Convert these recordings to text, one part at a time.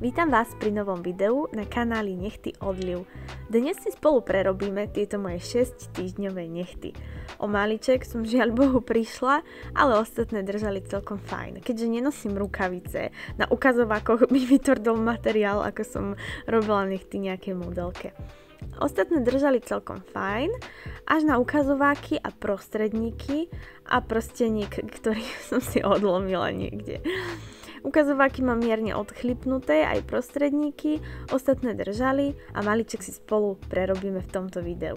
Vítam vás pri novom videu na kanáli Nechty odliv. Dnes si spolu prerobíme tieto moje 6-týždňové nechty. O maliček som žiaľ Bohu prišla, ale ostatné držali celkom fajn. Keďže nenosím rukavice, na ukazovákoch mi vytvrdol materiál, ako som robila nechty nejaké modelke. Ostatné držali celkom fajn, až na ukazováky a prostredníky a prsteník, ktorý som si odlomila niekde. Ukazováky mám mierne odchlipnuté, aj prostredníky, ostatné držali a maliček si spolu prerobíme v tomto videu.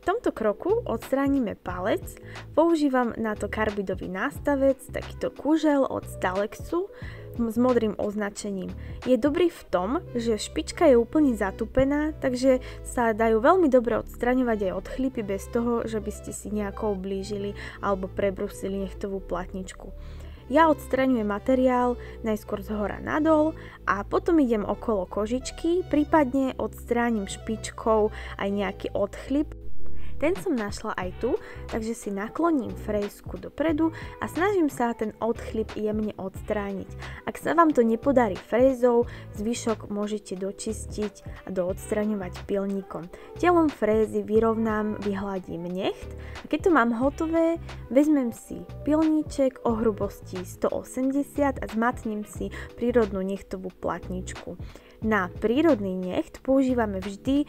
V tomto kroku odstránime palec, používam na to karbidový nástavec, takýto kužel od Stalexu s modrým označením. Je dobrý v tom, že špička je úplne zatupená, takže sa dajú veľmi dobre odstraňovať aj odchlipy bez toho, že by ste si nejako ublížili alebo prebrusili nechtovú platničku. Ja odstraňujem materiál najskôr zhora nadol a potom idem okolo kožičky, prípadne odstránim špičkou aj nejaký odchlip. Ten som našla aj tu, takže si nakloním frejsku dopredu a snažím sa ten odchlip jemne odstrániť. Ak sa vám to nepodarí frézou, zvyšok môžete dočistiť a doodstraňovať pilníkom. Telom frézy vyrovnám, vyhladím necht a keď to mám hotové, vezmem si pilníček o hrubosti 180 a zmatním si prírodnú nechtovú platničku. Na prírodný necht používame vždy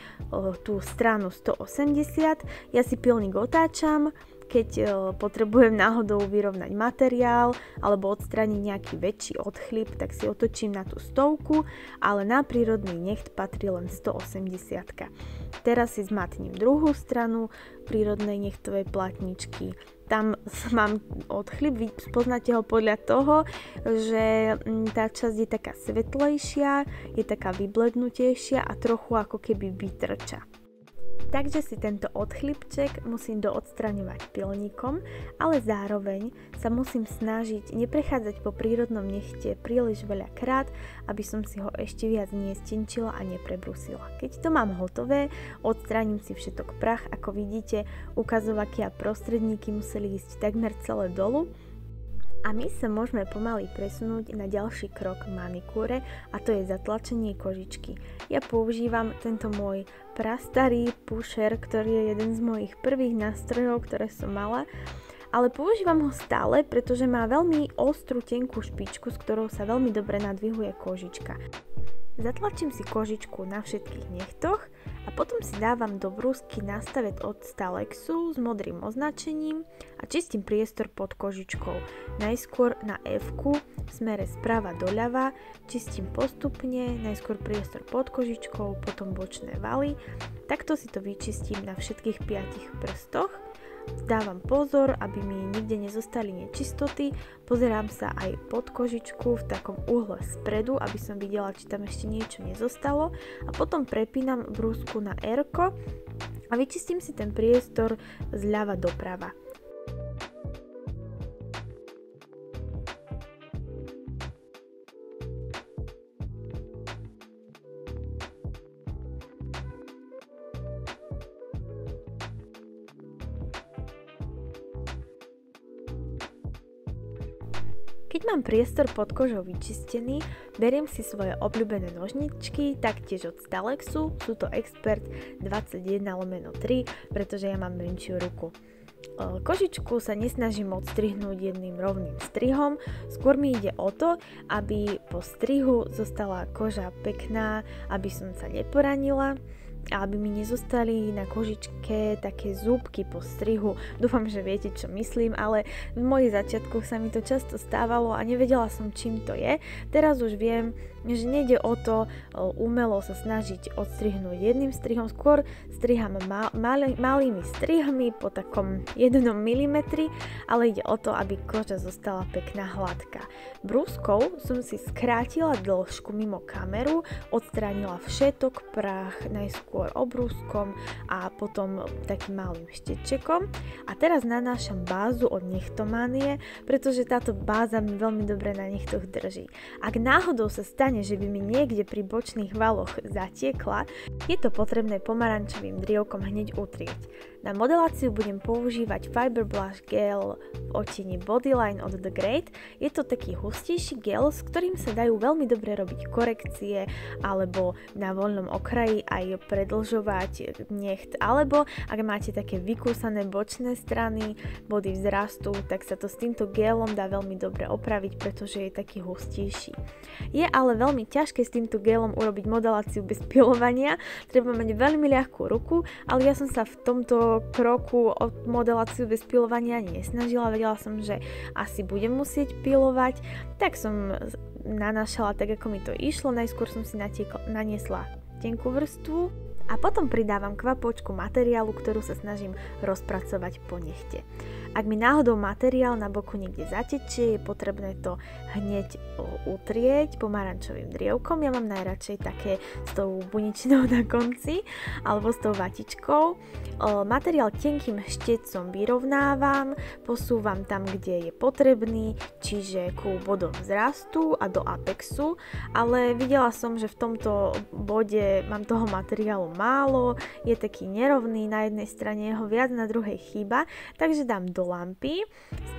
tú stranu 180, ja si pilník otáčam, keď potrebujem náhodou vyrovnať materiál alebo odstrániť nejaký väčší odchlip, tak si otočím na tú 100, ale na prírodný necht patrí len 180. Teraz si zmatním druhú stranu prírodnej nechtovej platničky. Tam mám odchlip, poznáte ho podľa toho, že tá časť je taká svetlejšia, je taká vyblednutejšia a trochu ako keby vytrča. Takže si tento odchlipček musím doodstraňovať pilníkom, ale zároveň sa musím snažiť neprechádzať po prírodnom nechte príliš veľa krát, aby som si ho ešte viac nestenčila a neprebrusila. Keď to mám hotové, odstránim si všetok prach, ako vidíte, ukazovaky a prostredníky museli ísť takmer celé dolu. A my sa môžeme pomaly presunúť na ďalší krok manikúre a to je zatlačenie kožičky. Ja používam tento môj prastarý pusher, ktorý je jeden z mojich prvých nástrojov, ktoré som mala, ale používam ho stále, pretože má veľmi ostrú tenkú špičku, s ktorou sa veľmi dobre nadvihuje kožička. Zatlačím si kožičku na všetkých nechtoch a potom si dávam do brúsky nástavec od Stalexu s modrým označením a čistím priestor pod kožičkou. Najskôr na F-ku v smere sprava doľava, čistím postupne, najskôr priestor pod kožičkou, potom bočné valy. Takto si to vyčistím na všetkých 5 prstoch. Dávam pozor, aby mi nikde nezostali nečistoty, pozerám sa aj pod kožičku v takom uhle spredu, aby som videla, či tam ešte niečo nezostalo a potom prepínam brúsku na R-ko a vyčistím si ten priestor zľava doprava. Keď mám priestor pod kožou vyčistený, beriem si svoje obľúbené nožničky, taktiež od Stalexu, sú to Expert 21/3, pretože ja mám menšiu ruku. Kožičku sa nesnažím odstrihnúť jedným rovným strihom, skôr mi ide o to, aby po strihu zostala koža pekná, aby som sa neporanila a aby mi nezostali na kožičke také zúbky po strihu. Dúfam, že viete, čo myslím, ale v mojich začiatkoch sa mi to často stávalo a nevedela som, čím to je. Teraz už viem, že nejde o to umelo sa snažiť odstrihnúť jedným strihom, skôr striham malými strihmi po takom 1 mm, ale ide o to, aby koža zostala pekná hladká. Brúskou som si skrátila dĺžku mimo kameru, odstránila všetok prach, najskôr skôr obrúskom a potom takým malým štečekom. A teraz nanášam bázu od Nechtomanie, pretože táto báza mi veľmi dobre na nechtoch drží. Ak náhodou sa stane, že by mi niekde pri bočných valoch zatiekla, je to potrebné pomarančovým drievkom hneď utrieť. Na modeláciu budem používať Fiber Blush Gel v odtieni Bodyline od The Great. Je to taký hustejší gel, s ktorým sa dajú veľmi dobre robiť korekcie alebo na voľnom okraji aj predĺžovať necht. Alebo ak máte také vykúsané bočné strany, body vzrastu, tak sa to s týmto gelom dá veľmi dobre opraviť, pretože je taký hustejší. Je ale veľmi ťažké s týmto gelom urobiť modeláciu bez pilovania. Treba mať veľmi ľahkú ruku, ale ja som sa v tomto kroku o modeláciu bez pilovania nesnažila. Vedela som, že asi budem musieť pilovať, tak som nanášala tak, ako mi to išlo. Najskôr som si naniesla tenkú vrstvu a potom pridávam kvapôčku materiálu, ktorú sa snažím rozpracovať po nechte. Ak mi náhodou materiál na boku niekde zatečie, je potrebné to hneď utrieť pomarančovým drievkom. Ja mám najradšej také s tou buničinou na konci alebo s tou vatičkou. Materiál tenkým štecom vyrovnávam, posúvam tam, kde je potrebný, čiže ku bodom vzrastu a do apexu, ale videla som, že v tomto bode mám toho materiálu málo, je taký nerovný, na jednej strane je ho viac, na druhej chýba, takže dám do lampy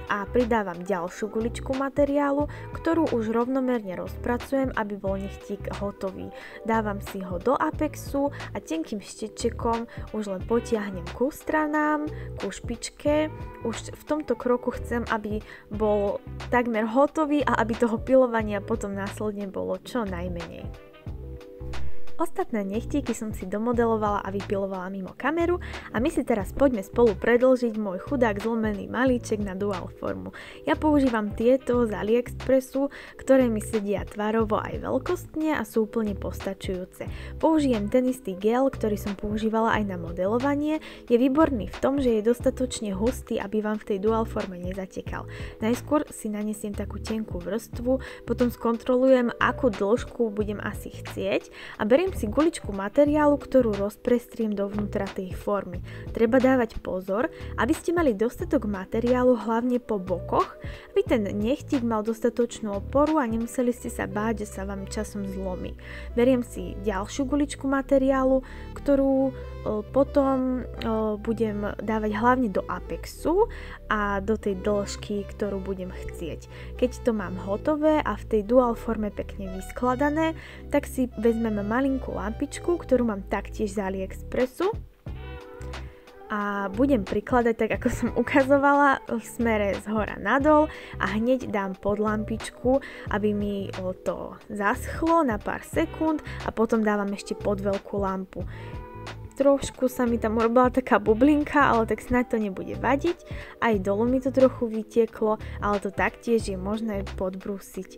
a pridávam ďalšiu guličku materiálu, ktorú už rovnomerne rozpracujem, aby bol nechtík hotový. Dávam si ho do apexu a tenkým štečekom už len potiahnem ku stranám, ku špičke. Už v tomto kroku chcem, aby bol takmer hotový a aby toho pilovania potom následne bolo čo najmenej. Ostatné nechtíky som si domodelovala a vypilovala mimo kameru a my si teraz poďme spolu predĺžiť môj chudák zlomený malíček na dual formu. Ja používam tieto z AliExpressu, ktoré mi sedia tvarovo aj veľkostne a sú úplne postačujúce. Použijem ten istý gel, ktorý som používala aj na modelovanie. Je výborný v tom, že je dostatočne hustý, aby vám v tej dual forme nezatekal. Najskôr si nanesiem takú tenkú vrstvu, potom skontrolujem, akú dĺžku budem asi chcieť a beriem si guličku materiálu, ktorú rozprestriem dovnútra tej formy. Treba dávať pozor, aby ste mali dostatok materiálu hlavne po bokoch, aby ten nechtík mal dostatočnú oporu a nemuseli ste sa báť, že sa vám časom zlomí. Beriem si ďalšiu guličku materiálu, ktorú potom budem dávať hlavne do apexu a do tej dĺžky, ktorú budem chcieť. Keď to mám hotové a v tej dual forme pekne vyskladané, tak si vezmem malinkú lampičku, ktorú mám taktiež z AliExpressu a budem prikladať tak, ako som ukazovala, v smere z hora nadol a hneď dám pod lampičku, aby mi to zaschlo na pár sekúnd a potom dávam ešte pod veľkú lampu. Trošku sa mi tam urobila taká bublinka, ale tak snáď to nebude vadiť. Aj dolu mi to trochu vytieklo, ale to taktiež je možné podbrúsiť.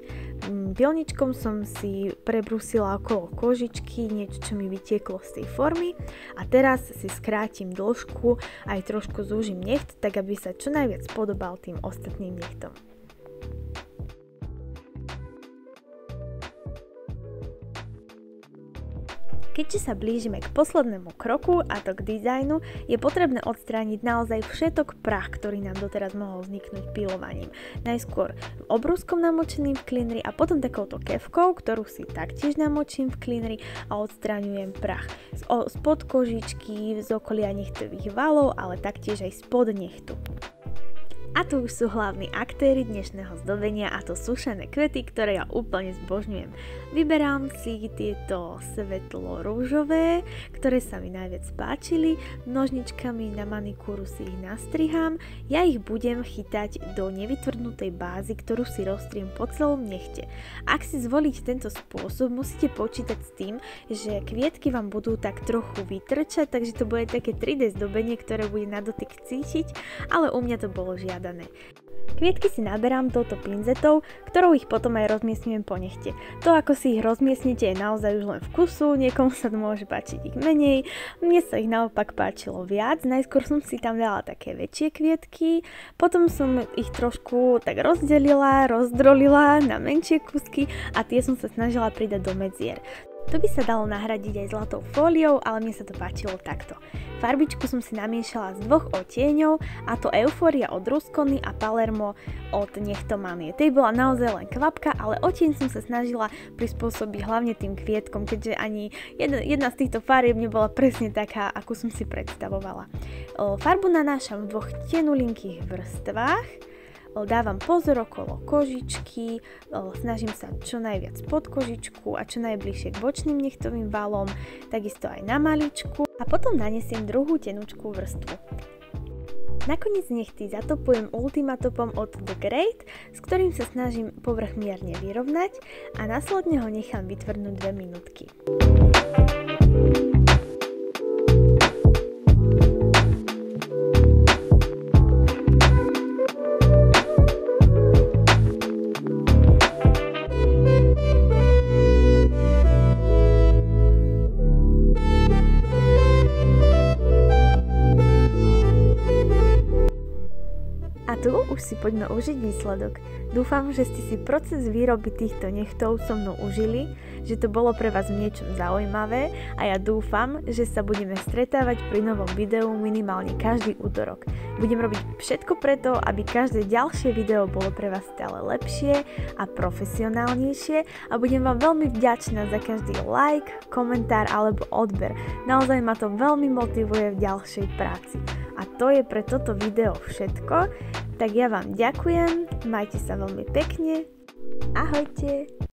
Pilničkom som si prebrúsila okolo kožičky, niečo, čo mi vytieklo z tej formy. A teraz si skrátim dĺžku, aj trošku zúžim necht, tak aby sa čo najviac podobal tým ostatným nechtom. Keďže sa blížime k poslednému kroku, a to k dizajnu, je potrebné odstrániť naozaj všetok prach, ktorý nám doteraz mohol vzniknúť pilovaním. Najskôr obrúskom namočeným v cleaneri a potom takouto kefkou, ktorú si taktiež namočím v cleaneri a odstraňujem prach spod kožičky, z okolia nechtových valov, ale taktiež aj spod nechtu. A tu už sú hlavní aktéri dnešného zdobenia, a to sušené kvety, ktoré ja úplne zbožňujem. Vyberám si tieto svetlo rúžové, ktoré sa mi najviac páčili, nožničkami na manikúru si ich nastrihám, ja ich budem chytať do nevytvrdnutej bázy, ktorú si roztriem po celom nechte. Ak si zvolíte tento spôsob, musíte počítať s tým, že kvietky vám budú tak trochu vytrčať, takže to bude také 3D zdobenie, ktoré bude na dotyk cítiť, ale u mňa to bolo žiadané. Kvietky si naberám touto pinzetou, ktorou ich potom aj rozmiestňujem po nechte. To, ako si ich rozmiestnite, je naozaj už len vkusu, niekomu sa to môže páčiť ich menej, mne sa ich naopak páčilo viac. Najskôr som si tam dala také väčšie kvietky, potom som ich trošku tak rozdelila, rozdrolila na menšie kusky a tie som sa snažila pridať do medzier. To by sa dalo nahradiť aj zlatou fóliou, ale mne sa to páčilo takto. Farbičku som si namiešala z 2 odtieňov, a to Euphoria od Ruscony a Palermo od Nech to manie. Tej bola naozaj len kvapka, ale odtieň som sa snažila prispôsobiť hlavne tým kvietkom, keďže ani jedna z týchto farieb nebola presne taká, akú som si predstavovala. Farbu nanášam v 2 tenulinkých vrstvách. Dávam pozor okolo kožičky, snažím sa čo najviac pod kožičku a čo najbližšie k bočným nechtovým valom, takisto aj na maličku a potom nanesiem druhú tenučkú vrstvu. Nakoniec nechty zatopujem Ultimatopom od The Great, s ktorým sa snažím povrch mierne vyrovnať a následne ho nechám vytvrdnúť 2 minútky. A tu už si poďme užiť výsledok. Dúfam, že ste si proces výroby týchto nechtov so mnou užili, že to bolo pre vás v niečom zaujímavé a ja dúfam, že sa budeme stretávať pri novom videu minimálne každý útorok. Budem robiť všetko preto, aby každé ďalšie video bolo pre vás stále lepšie a profesionálnejšie a budem vám veľmi vďačná za každý like, komentár alebo odber. Naozaj ma to veľmi motivuje v ďalšej práci. A to je pre toto video všetko, tak ja vám ďakujem, majte sa veľmi pekne, ahojte!